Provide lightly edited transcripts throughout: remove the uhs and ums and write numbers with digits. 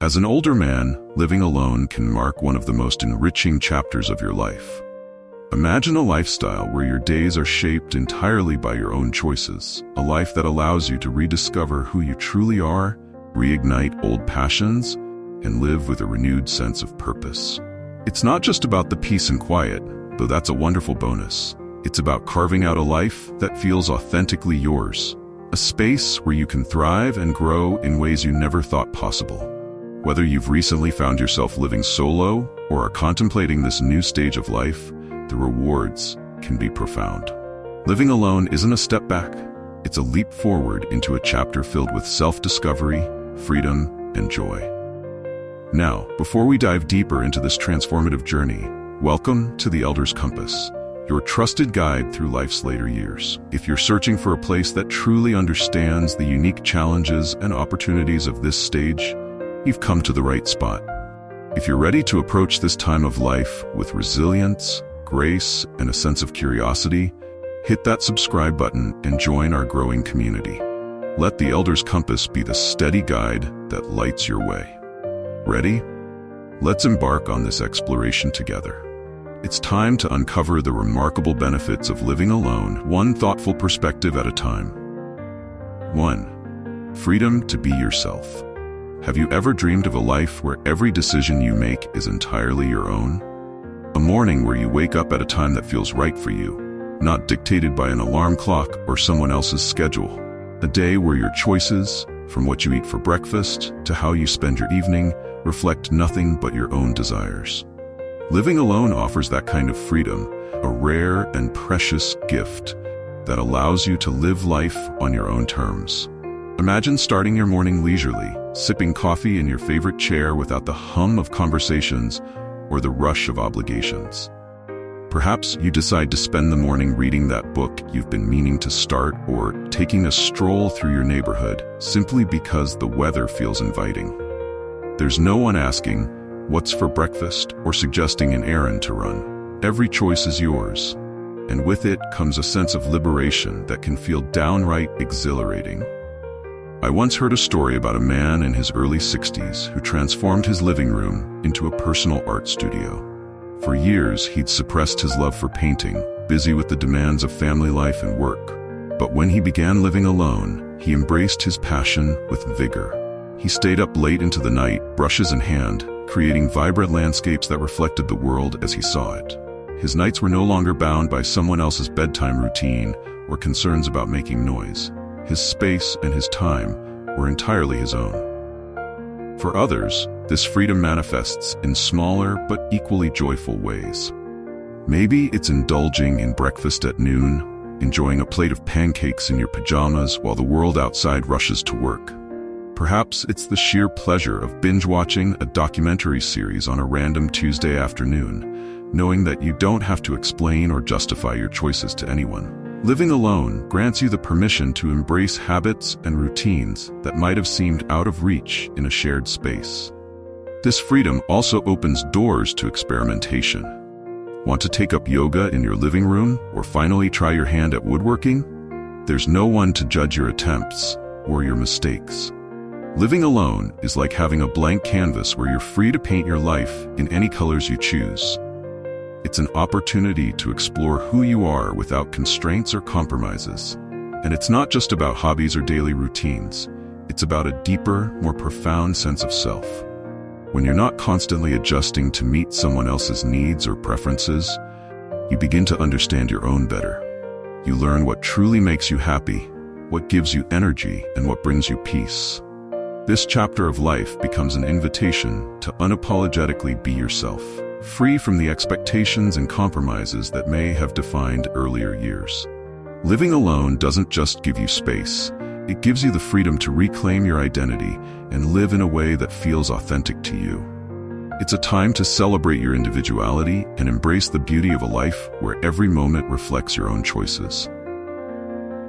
As an older man, living alone can mark one of the most enriching chapters of your life. Imagine a lifestyle where your days are shaped entirely by your own choices, a life that allows you to rediscover who you truly are, reignite old passions, and live with a renewed sense of purpose. It's not just about the peace and quiet, though that's a wonderful bonus. It's about carving out a life that feels authentically yours, a space where you can thrive and grow in ways you never thought possible. Whether you've recently found yourself living solo or are contemplating this new stage of life, the rewards can be profound. Living alone isn't a step back, it's a leap forward into a chapter filled with self-discovery, freedom, and joy. Now, before we dive deeper into this transformative journey, welcome to the Elder's Compass, your trusted guide through life's later years. If you're searching for a place that truly understands the unique challenges and opportunities of this stage, you've come to the right spot. If you're ready to approach this time of life with resilience, grace, and a sense of curiosity, hit that subscribe button and join our growing community. Let the Elder's Compass be the steady guide that lights your way. Ready? Let's embark on this exploration together. It's time to uncover the remarkable benefits of living alone, one thoughtful perspective at a time. 1. Freedom to be yourself. Have you ever dreamed of a life where every decision you make is entirely your own? A morning where you wake up at a time that feels right for you, not dictated by an alarm clock or someone else's schedule. A day where your choices, from what you eat for breakfast to how you spend your evening, reflect nothing but your own desires. Living alone offers that kind of freedom, a rare and precious gift that allows you to live life on your own terms. Imagine starting your morning leisurely, sipping coffee in your favorite chair without the hum of conversations or the rush of obligations. Perhaps you decide to spend the morning reading that book you've been meaning to start or taking a stroll through your neighborhood simply because the weather feels inviting. There's no one asking, "What's for breakfast?" or suggesting an errand to run. Every choice is yours, and with it comes a sense of liberation that can feel downright exhilarating. I once heard a story about a man in his early 60s who transformed his living room into a personal art studio. For years, he'd suppressed his love for painting, busy with the demands of family life and work. But when he began living alone, he embraced his passion with vigor. He stayed up late into the night, brushes in hand, creating vibrant landscapes that reflected the world as he saw it. His nights were no longer bound by someone else's bedtime routine or concerns about making noise. His space and his time were entirely his own. For others, this freedom manifests in smaller but equally joyful ways. Maybe it's indulging in breakfast at noon, enjoying a plate of pancakes in your pajamas while the world outside rushes to work. Perhaps it's the sheer pleasure of binge-watching a documentary series on a random Tuesday afternoon, knowing that you don't have to explain or justify your choices to anyone. Living alone grants you the permission to embrace habits and routines that might have seemed out of reach in a shared space. This freedom also opens doors to experimentation. Want to take up yoga in your living room or finally try your hand at woodworking? There's no one to judge your attempts or your mistakes. Living alone is like having a blank canvas where you're free to paint your life in any colors you choose. It's an opportunity to explore who you are without constraints or compromises. And it's not just about hobbies or daily routines. It's about a deeper, more profound sense of self. When you're not constantly adjusting to meet someone else's needs or preferences, you begin to understand your own better. You learn what truly makes you happy, what gives you energy, and what brings you peace. This chapter of life becomes an invitation to unapologetically be yourself, free from the expectations and compromises that may have defined earlier years. Living alone doesn't just give you space, it gives you the freedom to reclaim your identity and live in a way that feels authentic to you. It's a time to celebrate your individuality and embrace the beauty of a life where every moment reflects your own choices.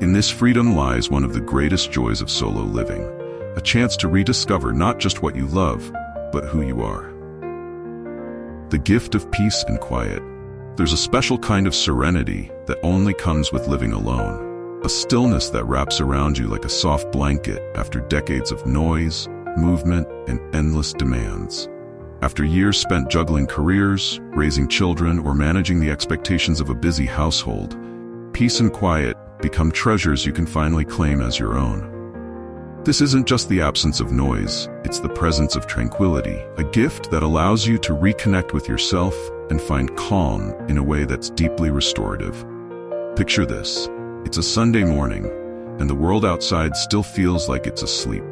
In this freedom lies one of the greatest joys of solo living, a chance to rediscover not just what you love, but who you are. The gift of peace and quiet. There's a special kind of serenity that only comes with living alone, a stillness that wraps around you like a soft blanket after decades of noise, movement, and endless demands. After years spent juggling careers, raising children, or managing the expectations of a busy household, peace and quiet become treasures you can finally claim as your own. This isn't just the absence of noise, it's the presence of tranquility, a gift that allows you to reconnect with yourself and find calm in a way that's deeply restorative. Picture this. It's a Sunday morning, and the world outside still feels like it's asleep.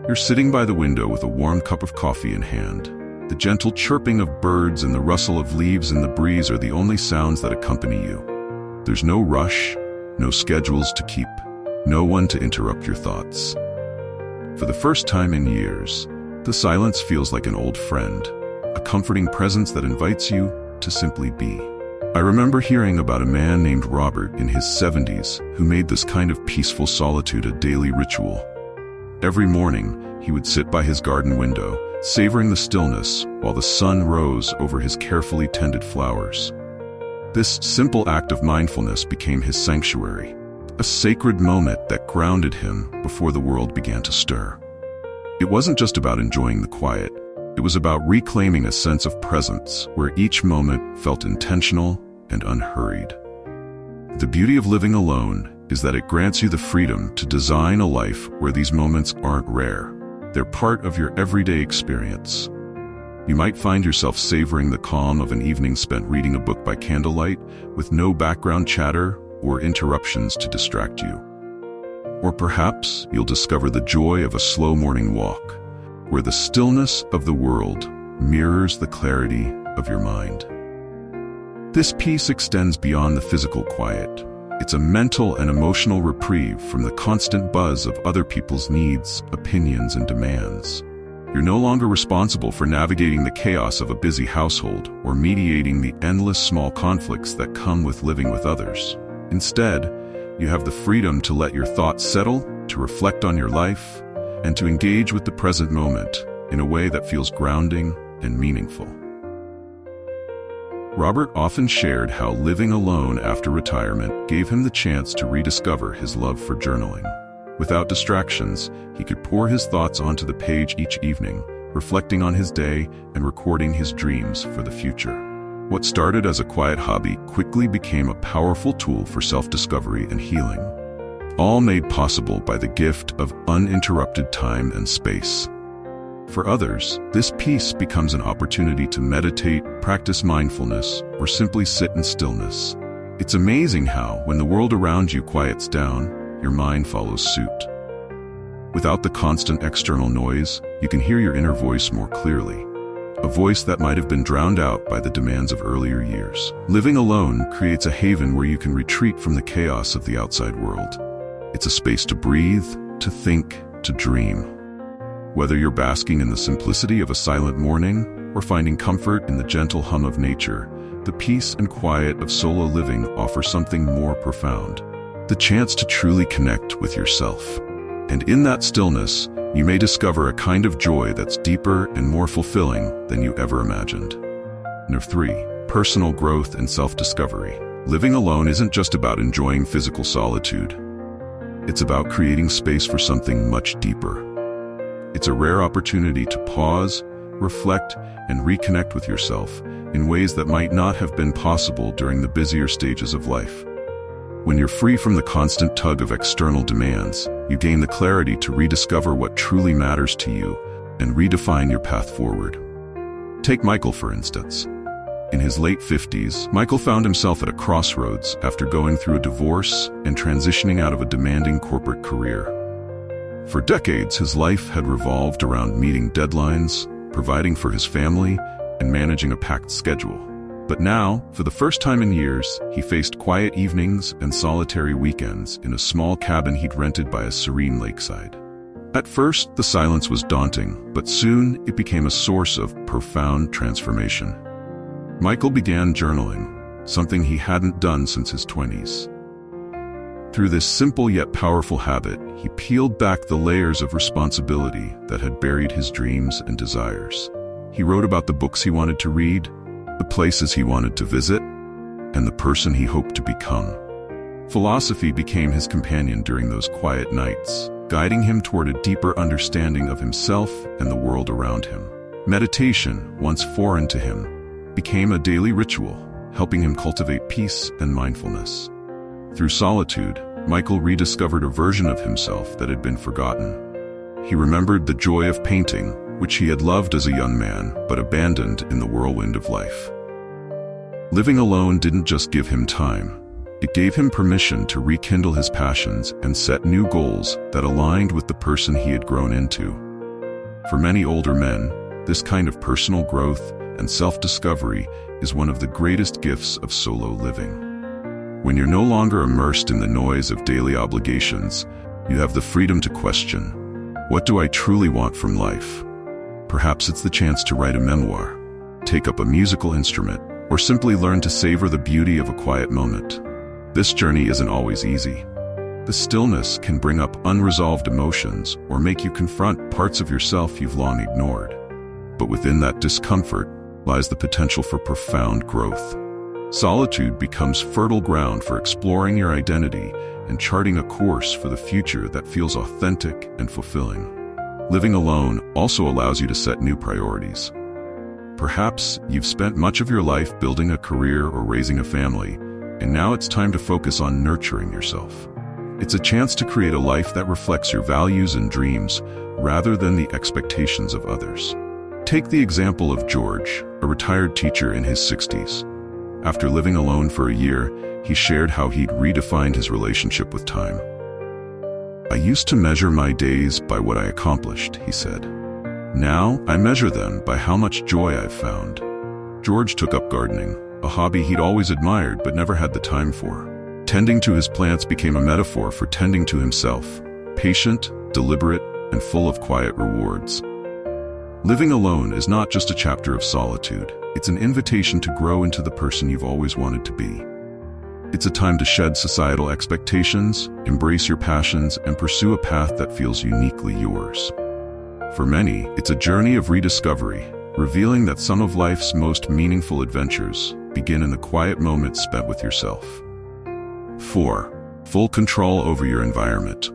You're sitting by the window with a warm cup of coffee in hand. The gentle chirping of birds and the rustle of leaves in the breeze are the only sounds that accompany you. There's no rush, no schedules to keep, no one to interrupt your thoughts. For the first time in years, the silence feels like an old friend, a comforting presence that invites you to simply be. I remember hearing about a man named Robert in his 70s who made this kind of peaceful solitude a daily ritual. Every morning, he would sit by his garden window, savoring the stillness while the sun rose over his carefully tended flowers. This simple act of mindfulness became his sanctuary, a sacred moment that grounded him before the world began to stir. It wasn't just about enjoying the quiet, it was about reclaiming a sense of presence where each moment felt intentional and unhurried. The beauty of living alone is that it grants you the freedom to design a life where these moments aren't rare. They're part of your everyday experience. You might find yourself savoring the calm of an evening spent reading a book by candlelight with no background chatter or interruptions to distract you. Or perhaps you'll discover the joy of a slow morning walk, where the stillness of the world mirrors the clarity of your mind. This peace extends beyond the physical quiet. It's a mental and emotional reprieve from the constant buzz of other people's needs, opinions, and demands. You're no longer responsible for navigating the chaos of a busy household or mediating the endless small conflicts that come with living with others. Instead, you have the freedom to let your thoughts settle, to reflect on your life, and to engage with the present moment in a way that feels grounding and meaningful. Robert often shared how living alone after retirement gave him the chance to rediscover his love for journaling. Without distractions, he could pour his thoughts onto the page each evening, reflecting on his day and recording his dreams for the future. What started as a quiet hobby quickly became a powerful tool for self-discovery and healing, all made possible by the gift of uninterrupted time and space. For others, this peace becomes an opportunity to meditate, practice mindfulness, or simply sit in stillness. It's amazing how, when the world around you quiets down, your mind follows suit. Without the constant external noise, you can hear your inner voice more clearly, a voice that might have been drowned out by the demands of earlier years. Living alone creates a haven where you can retreat from the chaos of the outside world. It's a space to breathe, to think, to dream. Whether you're basking in the simplicity of a silent morning or finding comfort in the gentle hum of nature, the peace and quiet of solo living offer something more profound: the chance to truly connect with yourself. And in that stillness, you may discover a kind of joy that's deeper and more fulfilling than you ever imagined. Number 3, personal growth and self-discovery. Living alone isn't just about enjoying physical solitude. It's about creating space for something much deeper. It's a rare opportunity to pause, reflect, and reconnect with yourself in ways that might not have been possible during the busier stages of life. When you're free from the constant tug of external demands, you gain the clarity to rediscover what truly matters to you and redefine your path forward. Take Michael, for instance. In his late 50s, Michael found himself at a crossroads after going through a divorce and transitioning out of a demanding corporate career. For decades, his life had revolved around meeting deadlines, providing for his family, and managing a packed schedule. But now, for the first time in years, he faced quiet evenings and solitary weekends in a small cabin he'd rented by a serene lakeside. At first, the silence was daunting, but soon it became a source of profound transformation. Michael began journaling, something he hadn't done since his 20s. Through this simple yet powerful habit, he peeled back the layers of responsibility that had buried his dreams and desires. He wrote about the books he wanted to read, the places he wanted to visit, and the person he hoped to become. Philosophy became his companion during those quiet nights, guiding him toward a deeper understanding of himself and the world around him. Meditation, once foreign to him, became a daily ritual, helping him cultivate peace and mindfulness. Through solitude, Michael rediscovered a version of himself that had been forgotten. He remembered the joy of painting, which he had loved as a young man but abandoned in the whirlwind of life. Living alone didn't just give him time. It gave him permission to rekindle his passions and set new goals that aligned with the person he had grown into. For many older men, this kind of personal growth and self-discovery is one of the greatest gifts of solo living. When you're no longer immersed in the noise of daily obligations, you have the freedom to question, what do I truly want from life? Perhaps it's the chance to write a memoir, take up a musical instrument, or simply learn to savor the beauty of a quiet moment. This journey isn't always easy. The stillness can bring up unresolved emotions or make you confront parts of yourself you've long ignored. But within that discomfort lies the potential for profound growth. Solitude becomes fertile ground for exploring your identity and charting a course for the future that feels authentic and fulfilling. Living alone also allows you to set new priorities. Perhaps you've spent much of your life building a career or raising a family, and now it's time to focus on nurturing yourself. It's a chance to create a life that reflects your values and dreams rather than the expectations of others. Take the example of George, a retired teacher in his 60s. After living alone for a year, he shared how he'd redefined his relationship with time. I used to measure my days by what I accomplished, he said. Now, I measure them by how much joy I've found. George took up gardening, a hobby he'd always admired but never had the time for. Tending to his plants became a metaphor for tending to himself, patient, deliberate, and full of quiet rewards. Living alone is not just a chapter of solitude, it's an invitation to grow into the person you've always wanted to be. It's a time to shed societal expectations, embrace your passions, and pursue a path that feels uniquely yours. For many, it's a journey of rediscovery, revealing that some of life's most meaningful adventures begin in the quiet moments spent with yourself. 4. Full control over your environment.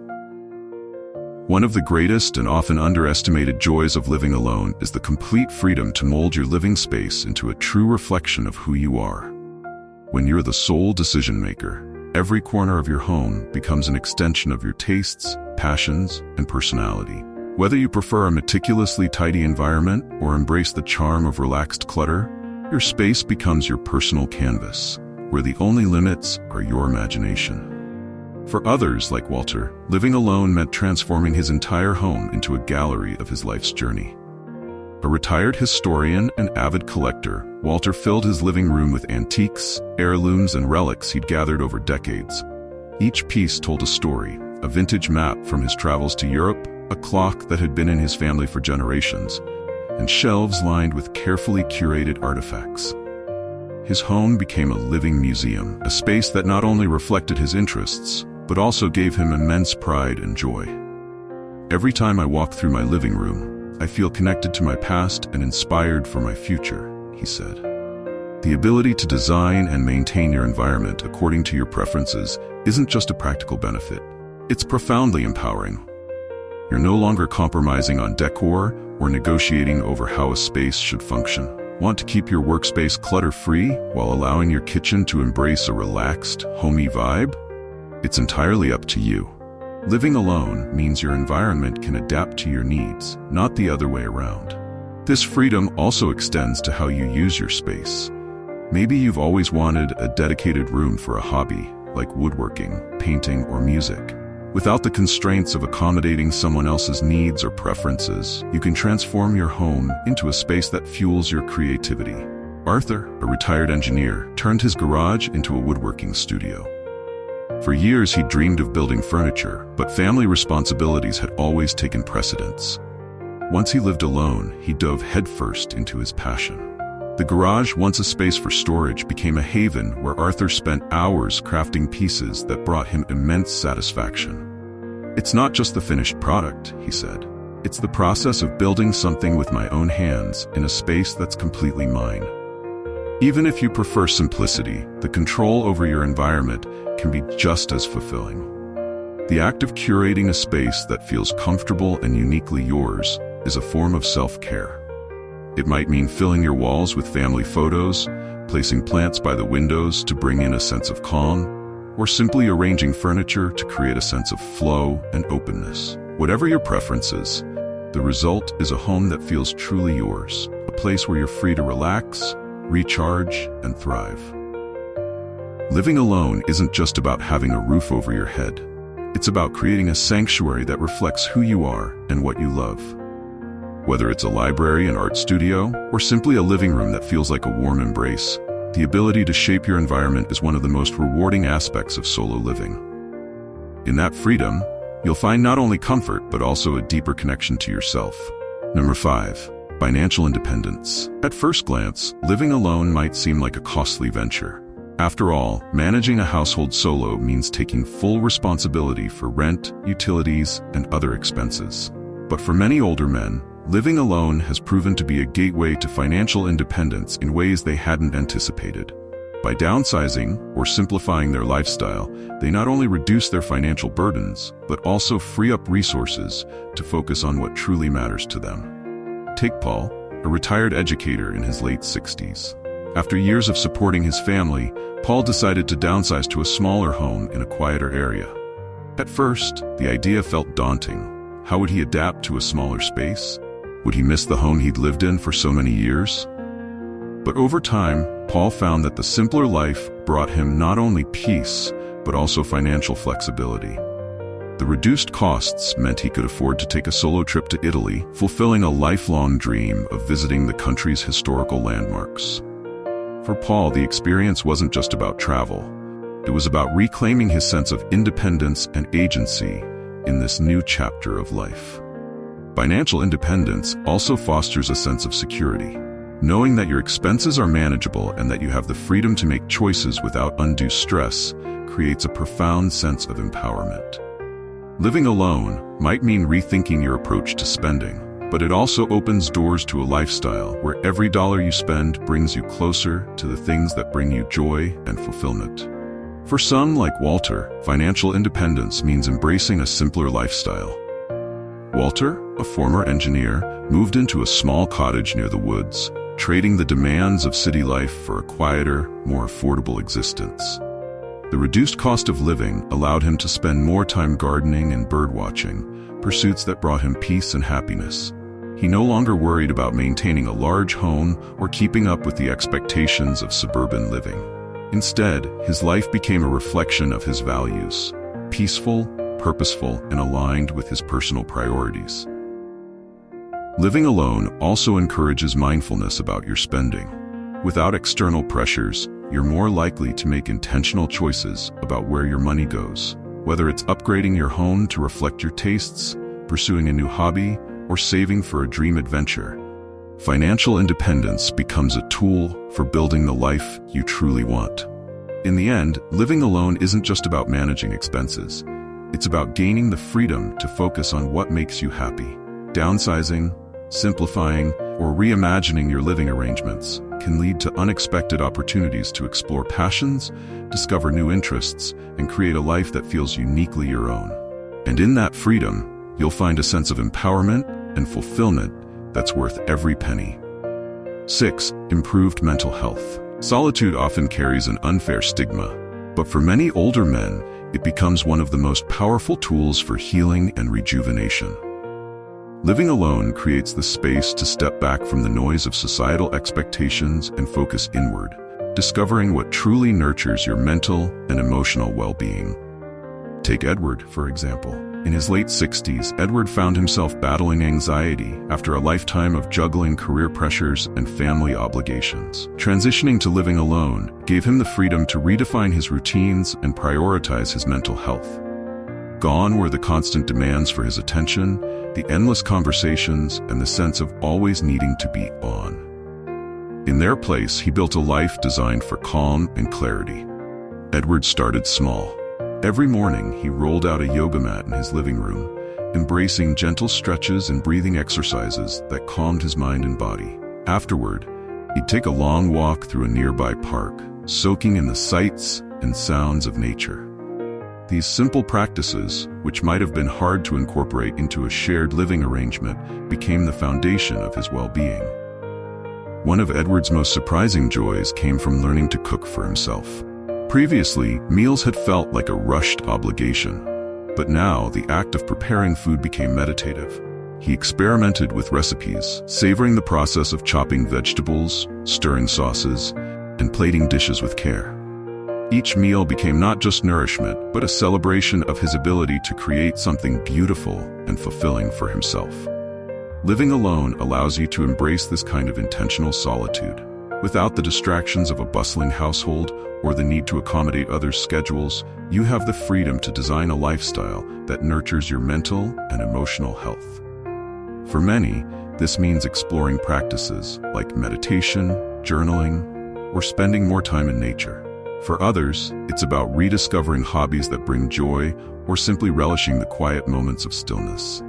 One of the greatest and often underestimated joys of living alone is the complete freedom to mold your living space into a true reflection of who you are. When you're the sole decision maker, every corner of your home becomes an extension of your tastes, passions, and personality. Whether you prefer a meticulously tidy environment or embrace the charm of relaxed clutter, your space becomes your personal canvas, where the only limits are your imagination. For others, like Walter, living alone meant transforming his entire home into a gallery of his life's journey. A retired historian and avid collector, Walter filled his living room with antiques, heirlooms, and relics he'd gathered over decades. Each piece told a story, a vintage map from his travels to Europe, a clock that had been in his family for generations, and shelves lined with carefully curated artifacts. His home became a living museum, a space that not only reflected his interests, but also gave him immense pride and joy. Every time I walk through my living room, I feel connected to my past and inspired for my future, he said. The ability to design and maintain your environment according to your preferences isn't just a practical benefit, it's profoundly empowering. You're no longer compromising on decor or negotiating over how a space should function. Want to keep your workspace clutter-free while allowing your kitchen to embrace a relaxed, homey vibe? It's entirely up to you. Living alone means your environment can adapt to your needs, not the other way around. This freedom also extends to how you use your space. Maybe you've always wanted a dedicated room for a hobby, like woodworking, painting, or music. Without the constraints of accommodating someone else's needs or preferences, you can transform your home into a space that fuels your creativity. Arthur, a retired engineer, turned his garage into a woodworking studio. For years, he dreamed of building furniture, but family responsibilities had always taken precedence. Once he lived alone, he dove headfirst into his passion. The garage, once a space for storage, became a haven where Arthur spent hours crafting pieces that brought him immense satisfaction. It's not just the finished product, he said. It's the process of building something with my own hands in a space that's completely mine. Even if you prefer simplicity, the control over your environment can be just as fulfilling. The act of curating a space that feels comfortable and uniquely yours is a form of self-care. It might mean filling your walls with family photos, placing plants by the windows to bring in a sense of calm, or simply arranging furniture to create a sense of flow and openness. Whatever your preferences, the result is a home that feels truly yours, a place where you're free to relax, recharge, and thrive. Living alone isn't just about having a roof over your head. It's about creating a sanctuary that reflects who you are and what you love. Whether it's a library, an art studio, or simply a living room that feels like a warm embrace, the ability to shape your environment is one of the most rewarding aspects of solo living. In that freedom, you'll find not only comfort, but also a deeper connection to yourself. Number 5. Financial independence. At first glance, living alone might seem like a costly venture. After all, managing a household solo means taking full responsibility for rent, utilities, and other expenses. But for many older men, living alone has proven to be a gateway to financial independence in ways they hadn't anticipated. By downsizing or simplifying their lifestyle, they not only reduce their financial burdens, but also free up resources to focus on what truly matters to them. Take Paul, a retired educator in his late 60s. After years of supporting his family, Paul decided to downsize to a smaller home in a quieter area. At first, the idea felt daunting. How would he adapt to a smaller space? Would he miss the home he'd lived in for so many years? But over time, Paul found that the simpler life brought him not only peace, but also financial flexibility. The reduced costs meant he could afford to take a solo trip to Italy, fulfilling a lifelong dream of visiting the country's historical landmarks. For Paul, the experience wasn't just about travel. It was about reclaiming his sense of independence and agency in this new chapter of life. Financial independence also fosters a sense of security. Knowing that your expenses are manageable and that you have the freedom to make choices without undue stress creates a profound sense of empowerment. Living alone might mean rethinking your approach to spending, but it also opens doors to a lifestyle where every dollar you spend brings you closer to the things that bring you joy and fulfillment. For some, like Walter, financial independence means embracing a simpler lifestyle. Walter, a former engineer, moved into a small cottage near the woods, trading the demands of city life for a quieter, more affordable existence. The reduced cost of living allowed him to spend more time gardening and birdwatching, pursuits that brought him peace and happiness. He no longer worried about maintaining a large home or keeping up with the expectations of suburban living. Instead, his life became a reflection of his values: peaceful, purposeful, and aligned with his personal priorities. Living alone also encourages mindfulness about your spending. Without external pressures, you're more likely to make intentional choices about where your money goes. Whether it's upgrading your home to reflect your tastes, pursuing a new hobby, or saving for a dream adventure, financial independence becomes a tool for building the life you truly want. In the end, living alone isn't just about managing expenses. It's about gaining the freedom to focus on what makes you happy. Downsizing, simplifying, or reimagining your living arrangements can lead to unexpected opportunities to explore passions, discover new interests, and create a life that feels uniquely your own. And in that freedom, you'll find a sense of empowerment and fulfillment that's worth every penny. 6. Improved mental health. Solitude often carries an unfair stigma, but for many older men, it becomes one of the most powerful tools for healing and rejuvenation. Living alone creates the space to step back from the noise of societal expectations and focus inward, discovering what truly nurtures your mental and emotional well-being. Take Edward, for example. In his late 60s, Edward found himself battling anxiety after a lifetime of juggling career pressures and family obligations. Transitioning to living alone gave him the freedom to redefine his routines and prioritize his mental health. Gone were the constant demands for his attention, the endless conversations, and the sense of always needing to be on. In their place, he built a life designed for calm and clarity. Edward started small. Every morning, he rolled out a yoga mat in his living room, embracing gentle stretches and breathing exercises that calmed his mind and body. Afterward, he'd take a long walk through a nearby park, soaking in the sights and sounds of nature. These simple practices, which might have been hard to incorporate into a shared living arrangement, became the foundation of his well-being. One of Edward's most surprising joys came from learning to cook for himself. Previously, meals had felt like a rushed obligation, but now the act of preparing food became meditative. He experimented with recipes, savoring the process of chopping vegetables, stirring sauces, and plating dishes with care. Each meal became not just nourishment, but a celebration of his ability to create something beautiful and fulfilling for himself. Living alone allows you to embrace this kind of intentional solitude. Without the distractions of a bustling household or the need to accommodate others' schedules, you have the freedom to design a lifestyle that nurtures your mental and emotional health. For many, this means exploring practices like meditation, journaling, or spending more time in nature. For others, it's about rediscovering hobbies that bring joy or simply relishing the quiet moments of stillness.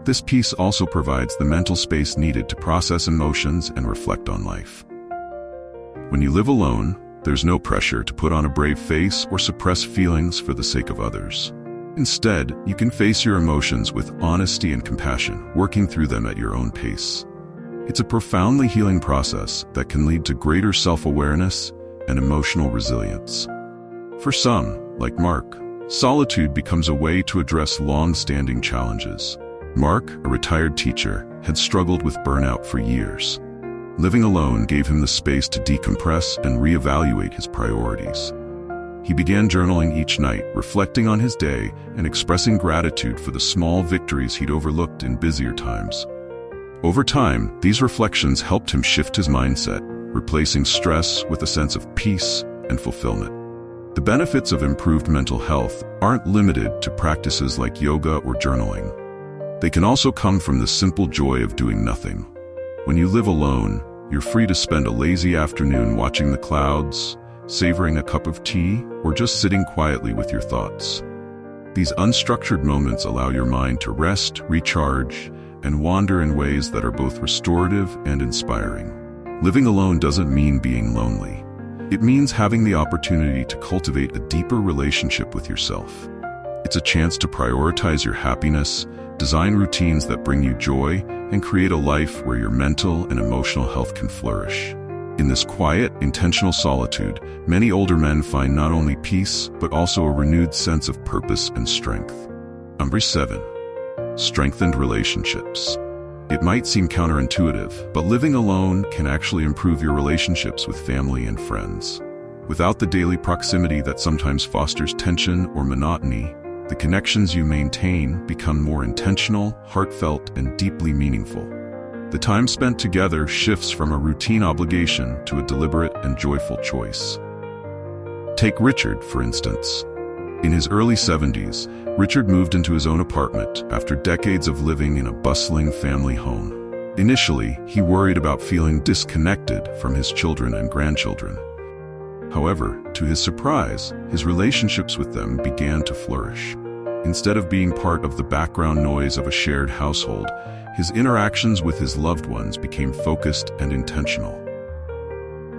This peace also provides the mental space needed to process emotions and reflect on life. When you live alone, there's no pressure to put on a brave face or suppress feelings for the sake of others. Instead, you can face your emotions with honesty and compassion, working through them at your own pace. It's a profoundly healing process that can lead to greater self-awareness and emotional resilience. For some, like Mark, solitude becomes a way to address long-standing challenges. Mark, a retired teacher, had struggled with burnout for years. Living alone gave him the space to decompress and reevaluate his priorities. He began journaling each night, reflecting on his day and expressing gratitude for the small victories he'd overlooked in busier times. Over time, these reflections helped him shift his mindset, replacing stress with a sense of peace and fulfillment. The benefits of improved mental health aren't limited to practices like yoga or journaling. They can also come from the simple joy of doing nothing. When you live alone, you're free to spend a lazy afternoon watching the clouds, savoring a cup of tea, or just sitting quietly with your thoughts. These unstructured moments allow your mind to rest, recharge, and wander in ways that are both restorative and inspiring. Living alone doesn't mean being lonely. It means having the opportunity to cultivate a deeper relationship with yourself. It's a chance to prioritize your happiness, design routines that bring you joy, and create a life where your mental and emotional health can flourish. In this quiet, intentional solitude, many older men find not only peace, but also a renewed sense of purpose and strength. Number 7. Strengthened relationships. It might seem counterintuitive, but living alone can actually improve your relationships with family and friends. Without the daily proximity that sometimes fosters tension or monotony, the connections you maintain become more intentional, heartfelt, and deeply meaningful. The time spent together shifts from a routine obligation to a deliberate and joyful choice. Take Richard, for instance. In his early 70s, Richard moved into his own apartment after decades of living in a bustling family home. Initially, he worried about feeling disconnected from his children and grandchildren. However, to his surprise, his relationships with them began to flourish. Instead of being part of the background noise of a shared household, his interactions with his loved ones became focused and intentional.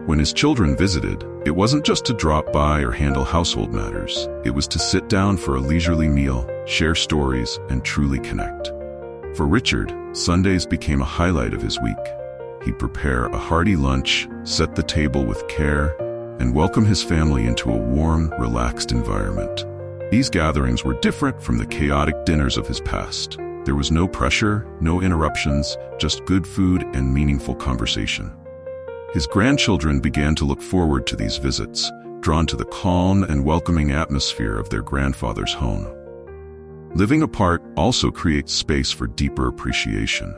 When his children visited, it wasn't just to drop by or handle household matters. It was to sit down for a leisurely meal, share stories, and truly connect. For Richard, Sundays became a highlight of his week. He'd prepare a hearty lunch, set the table with care, and welcome his family into a warm, relaxed environment. These gatherings were different from the chaotic dinners of his past. There was no pressure, no interruptions, just good food and meaningful conversation. His grandchildren began to look forward to these visits, drawn to the calm and welcoming atmosphere of their grandfather's home. Living apart also creates space for deeper appreciation.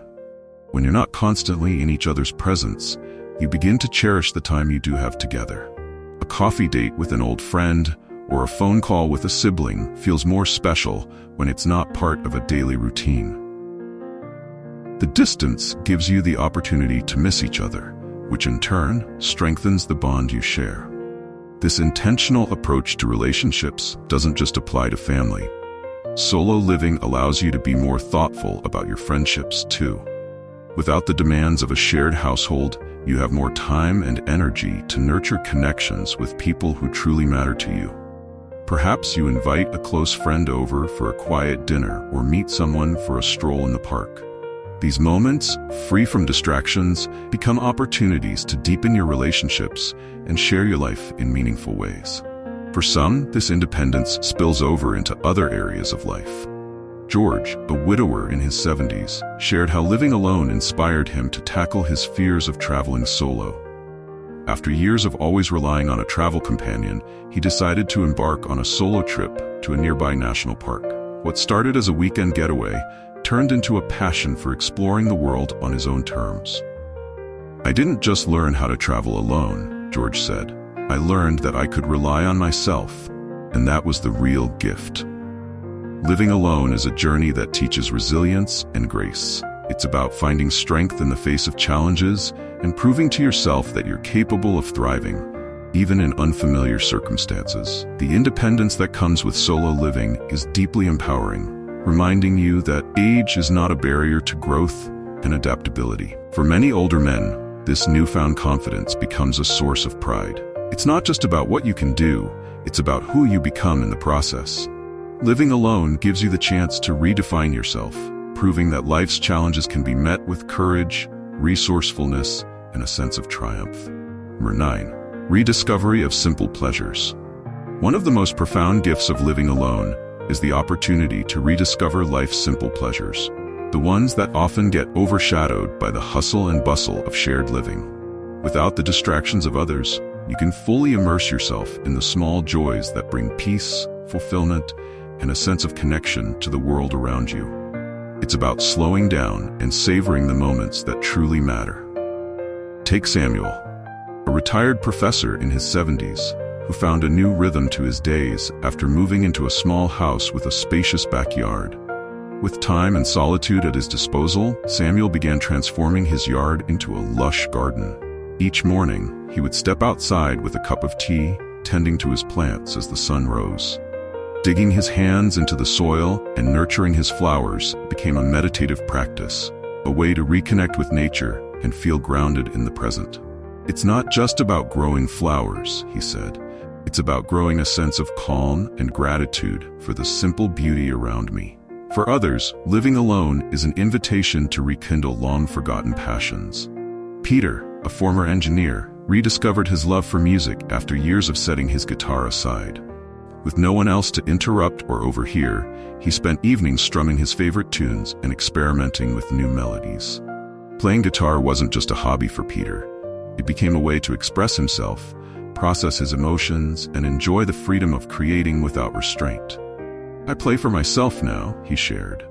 When you're not constantly in each other's presence, you begin to cherish the time you do have together. A coffee date with an old friend or a phone call with a sibling feels more special when it's not part of a daily routine. The distance gives you the opportunity to miss each other, which in turn strengthens the bond you share. This intentional approach to relationships doesn't just apply to family. Solo living allows you to be more thoughtful about your friendships too. Without the demands of a shared household, you have more time and energy to nurture connections with people who truly matter to you. Perhaps you invite a close friend over for a quiet dinner or meet someone for a stroll in the park. These moments, free from distractions, become opportunities to deepen your relationships and share your life in meaningful ways. For some, this independence spills over into other areas of life. George, a widower in his 70s, shared how living alone inspired him to tackle his fears of traveling solo. After years of always relying on a travel companion, he decided to embark on a solo trip to a nearby national park. What started as a weekend getaway turned into a passion for exploring the world on his own terms. "I didn't just learn how to travel alone," George said. "I learned that I could rely on myself, and that was the real gift." Living alone is a journey that teaches resilience and grace. It's about finding strength in the face of challenges and proving to yourself that you're capable of thriving, even in unfamiliar circumstances. The independence that comes with solo living is deeply empowering, reminding you that age is not a barrier to growth and adaptability. For many older men, this newfound confidence becomes a source of pride. It's not just about what you can do, it's about who you become in the process. Living alone gives you the chance to redefine yourself, proving that life's challenges can be met with courage, resourcefulness, and a sense of triumph. Number 9. Rediscovery of simple pleasures. One of the most profound gifts of living alone is the opportunity to rediscover life's simple pleasures, the ones that often get overshadowed by the hustle and bustle of shared living. Without the distractions of others, you can fully immerse yourself in the small joys that bring peace, fulfillment, and a sense of connection to the world around you. It's about slowing down and savoring the moments that truly matter. Take Samuel, a retired professor in his 70s, who found a new rhythm to his days after moving into a small house with a spacious backyard. With time and solitude at his disposal, Samuel began transforming his yard into a lush garden. Each morning, he would step outside with a cup of tea, tending to his plants as the sun rose. Digging his hands into the soil and nurturing his flowers became a meditative practice, a way to reconnect with nature and feel grounded in the present. "It's not just about growing flowers," he said. "It's about growing a sense of calm and gratitude for the simple beauty around me." For others, living alone is an invitation to rekindle long-forgotten passions. Peter, a former engineer, rediscovered his love for music after years of setting his guitar aside. With no one else to interrupt or overhear, he spent evenings strumming his favorite tunes and experimenting with new melodies. Playing guitar wasn't just a hobby for Peter. It became a way to express himself, process his emotions, and enjoy the freedom of creating without restraint. "I play for myself now," he shared,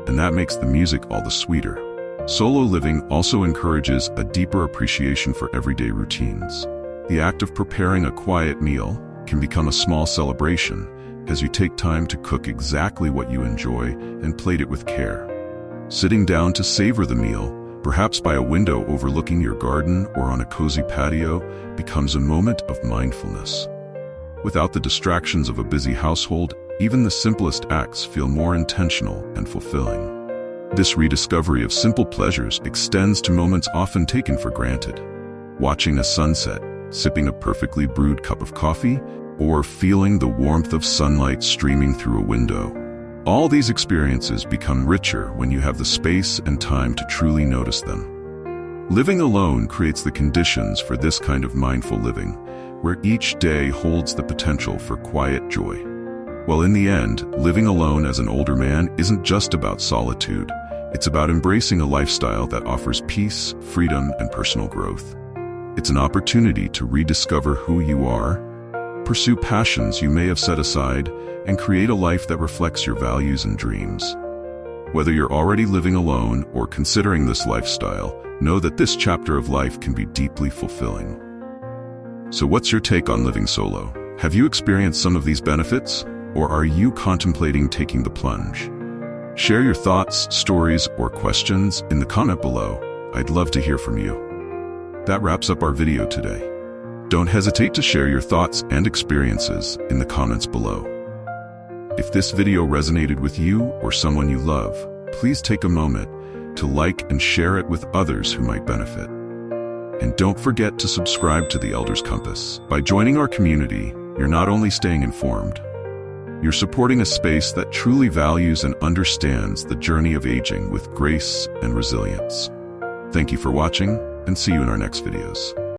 "and that makes the music all the sweeter." Solo living also encourages a deeper appreciation for everyday routines. The act of preparing a quiet meal can become a small celebration as you take time to cook exactly what you enjoy and plate it with care. Sitting down to savor the meal, perhaps by a window overlooking your garden or on a cozy patio, becomes a moment of mindfulness. Without the distractions of a busy household, even the simplest acts feel more intentional and fulfilling. This rediscovery of simple pleasures extends to moments often taken for granted. Watching a sunset, sipping a perfectly brewed cup of coffee, or feeling the warmth of sunlight streaming through a window. All these experiences become richer when you have the space and time to truly notice them. Living alone creates the conditions for this kind of mindful living, where each day holds the potential for quiet joy. Well, in the end, living alone as an older man isn't just about solitude. It's about embracing a lifestyle that offers peace, freedom, and personal growth. It's an opportunity to rediscover who you are, pursue passions you may have set aside, and create a life that reflects your values and dreams. Whether you're already living alone or considering this lifestyle, know that this chapter of life can be deeply fulfilling. So what's your take on living solo? Have you experienced some of these benefits, or are you contemplating taking the plunge? Share your thoughts, stories, or questions in the comment below. I'd love to hear from you. That wraps up our video today. Don't hesitate to share your thoughts and experiences in the comments below. If this video resonated with you or someone you love, please take a moment to like and share it with others who might benefit. And don't forget to subscribe to the Elders Compass. By joining our community, you're not only staying informed, You're supporting a space that truly values and understands the journey of aging with grace and resilience. Thank you for watching, and see you in our next videos.